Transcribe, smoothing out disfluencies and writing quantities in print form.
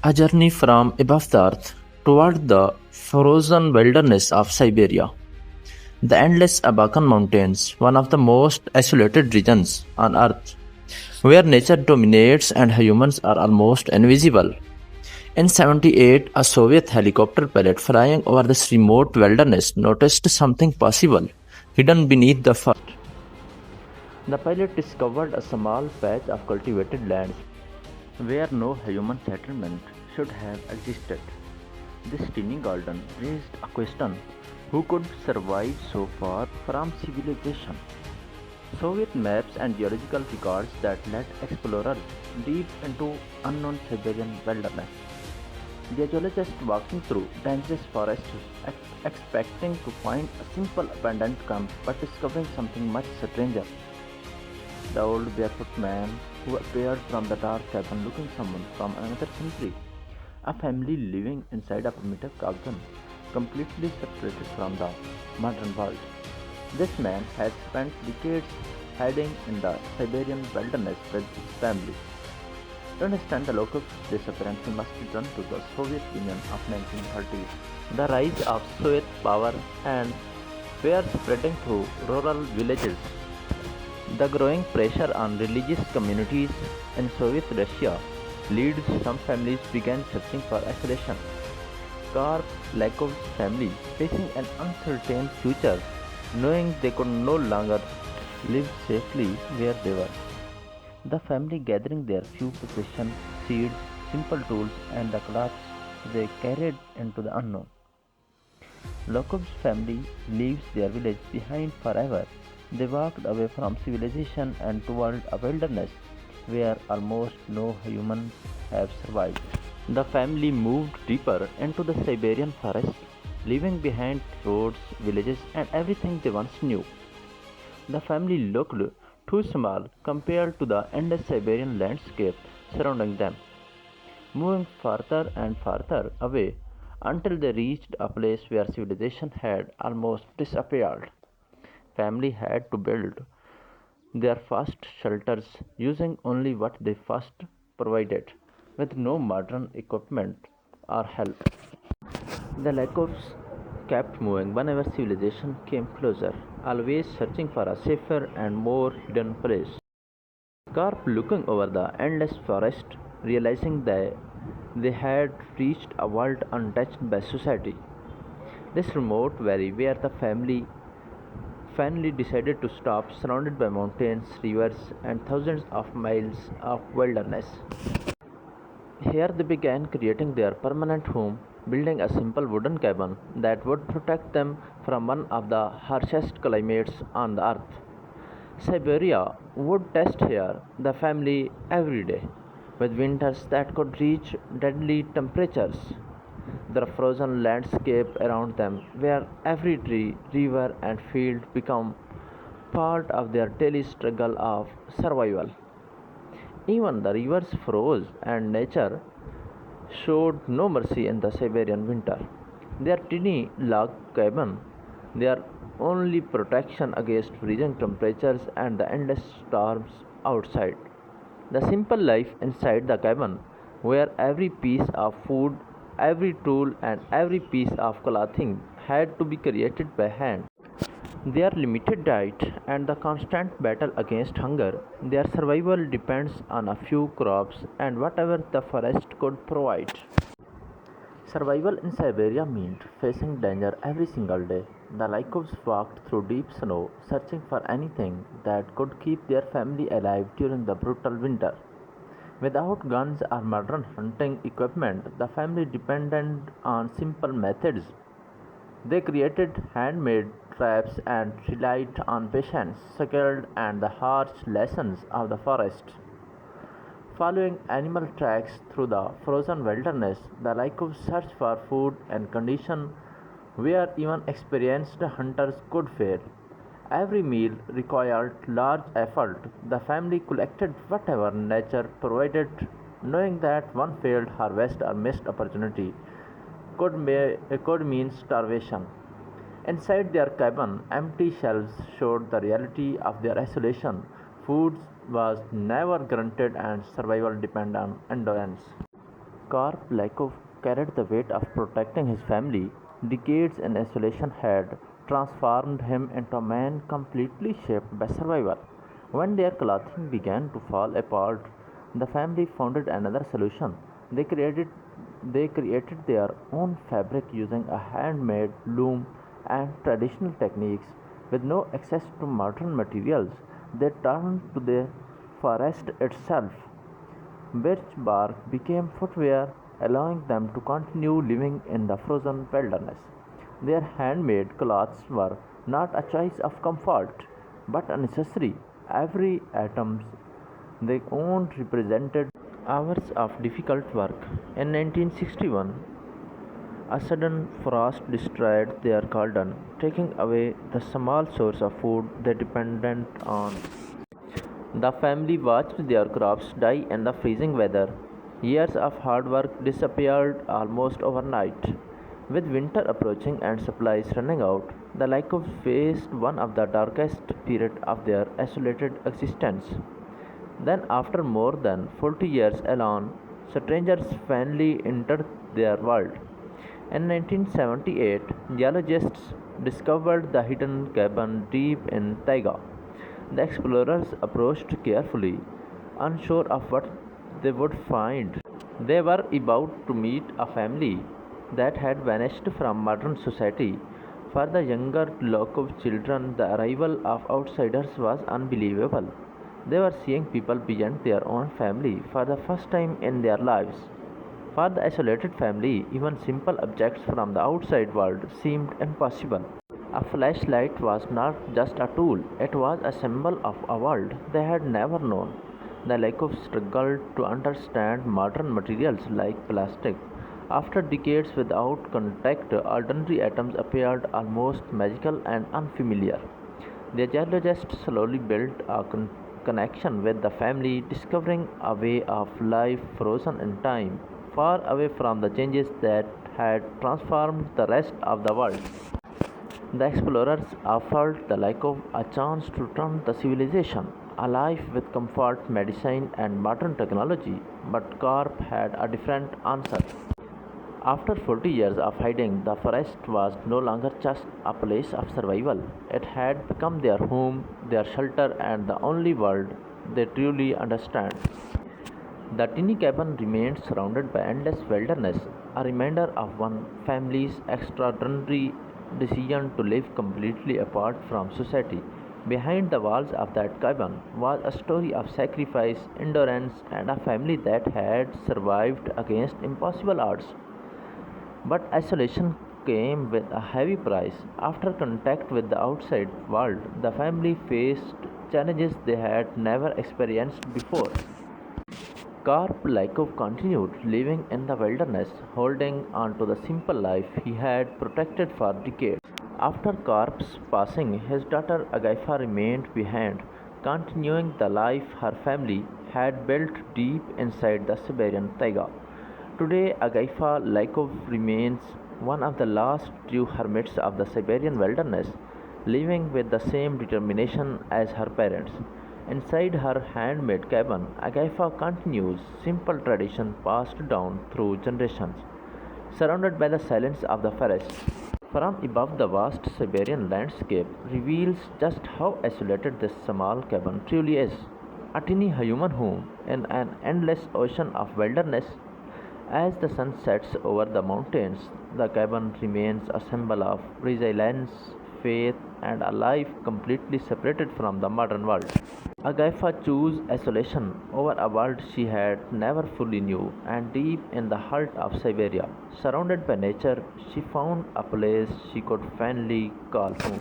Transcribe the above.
A journey from above the earth toward the frozen wilderness of Siberia. The endless Abakan Mountains, one of the most isolated regions on earth, where nature dominates and humans are almost invisible. In 78, a Soviet helicopter pilot flying over this remote wilderness noticed something possible hidden beneath the fur. The pilot discovered a small patch of cultivated land where no human settlement should have existed. This tiny garden raised a question: who could survive so far from civilization? Soviet maps and geological records that led explorers deep into unknown Siberian wilderness. The geologist walking through dangerous forests, expecting to find a simple abandoned camp, but discovering something much stranger. The old barefoot man who appeared from the dark cabin looking someone from another century. A family living inside a primitive cabin, completely separated from the modern world. This man had spent decades hiding in the Siberian wilderness with his family. To understand the locus disappearance, we must return to the Soviet Union of 1930s. The rise of Soviet power and fear spreading through rural villages. The growing pressure on religious communities in Soviet Russia leads some families began searching for isolation. Karp Lakov's family facing an uncertain future, knowing they could no longer live safely where they were. The family gathering their few possessions, seeds, simple tools, and the clothes they carried into the unknown. Lakov's family leaves their village behind forever. They walked away from civilization and toward a wilderness where almost no humans have survived. The family moved deeper into the Siberian forest, leaving behind roads, villages, and everything they once knew. The family looked too small compared to the endless Siberian landscape surrounding them, moving farther and farther away until they reached a place where civilization had almost disappeared. Family had to build their first shelters using only what they first provided, with no modern equipment or help. The Lykovs kept moving whenever civilization came closer, always searching for a safer and more hidden place. Karp looking over the endless forest, realizing that they had reached a world untouched by society. This remote valley where the family finally decided to stop, surrounded by mountains, rivers, and thousands of miles of wilderness. Here they began creating their permanent home, building a simple wooden cabin that would protect them from one of the harshest climates on the earth. Siberia would test here the family every day, with winters that could reach deadly temperatures. The frozen landscape around them, where every tree, river, and field become part of their daily struggle of survival. Even the rivers froze, and nature showed no mercy in the Siberian winter. Their tiny log cabin, their only protection against freezing temperatures and the endless storms outside. The simple life inside the cabin, where every piece of food, every tool, and every piece of clothing had to be created by hand. Their limited diet and the constant battle against hunger, their survival depends on a few crops and whatever the forest could provide. Survival in Siberia meant facing danger every single day. The Lykovs walked through deep snow, searching for anything that could keep their family alive during the brutal winter. Without guns or modern hunting equipment, the family depended on simple methods. They created handmade traps and relied on patience, skill, and the harsh lessons of the forest. Following animal tracks through the frozen wilderness, the Lykovs searched for food and conditions where even experienced hunters could fail. Every meal required large effort. The family collected whatever nature provided, knowing that one failed harvest or missed opportunity could mean starvation. Inside their cabin, empty shelves showed the reality of their isolation. Food was never granted and survival depended on endurance. Karp Lakov carried the weight of protecting his family. Decades in isolation had transformed him into a man completely shaped by survival. When their clothing began to fall apart, the family found another solution. They created they created their own fabric using a handmade loom and traditional techniques. With no access to modern materials, they turned to the forest itself. Birch bark became footwear, allowing them to continue living in the frozen wilderness. Their handmade clothes were not a choice of comfort, but a necessary. Every atom they owned represented hours of difficult work. In 1961, a sudden frost destroyed their garden, taking away the small source of food they depended on. The family watched their crops die in the freezing weather. Years of hard work disappeared almost overnight. With winter approaching and supplies running out, the Lykovs faced one of the darkest periods of their isolated existence. Then, after more than 40 years alone, strangers finally entered their world. In 1978, geologists discovered the hidden cabin deep in taiga. The explorers approached carefully, unsure of what they would find. They were about to meet a family that had vanished from modern society. For the younger Lokov children, the arrival of outsiders was unbelievable. They were seeing people beyond their own family for the first time in their lives. For the isolated family, even simple objects from the outside world seemed impossible. A flashlight was not just a tool, it was a symbol of a world they had never known. The Lakov struggled to understand modern materials like plastic. After decades without contact, ordinary atoms appeared almost magical and unfamiliar. The geologists slowly built a connection with the family, discovering a way of life frozen in time, far away from the changes that had transformed the rest of the world. The explorers offered the Lycov a chance to turn the civilization alive with comfort, medicine, and modern technology, but Karp had a different answer. After 40 years of hiding, the forest was no longer just a place of survival. It had become their home, their shelter, and the only world they truly understand. The tiny cabin remained surrounded by endless wilderness, a reminder of one family's extraordinary decision to live completely apart from society. Behind the walls of that cabin was a story of sacrifice, endurance, and a family that had survived against impossible odds. But isolation came with a heavy price. After contact with the outside world, the family faced challenges they had never experienced before. Karp Lykov continued living in the wilderness, holding on to the simple life he had protected for decades. After Karp's passing, his daughter Agaifa remained behind, continuing the life her family had built deep inside the Siberian taiga. Today, Agaifa Lykov remains one of the last true hermits of the Siberian wilderness, living with the same determination as her parents. Inside her handmade cabin, Agaifa continues simple tradition passed down through generations, surrounded by the silence of the forest. From above, the vast Siberian landscape reveals just how isolated this small cabin truly is. A tiny human home in an endless ocean of wilderness. As the sun sets over the mountains, the cabin remains a symbol of resilience, faith, and a life completely separated from the modern world. Agaifa chose isolation over a world she had never fully knew, and deep in the heart of Siberia, surrounded by nature, she found a place she could finally call home.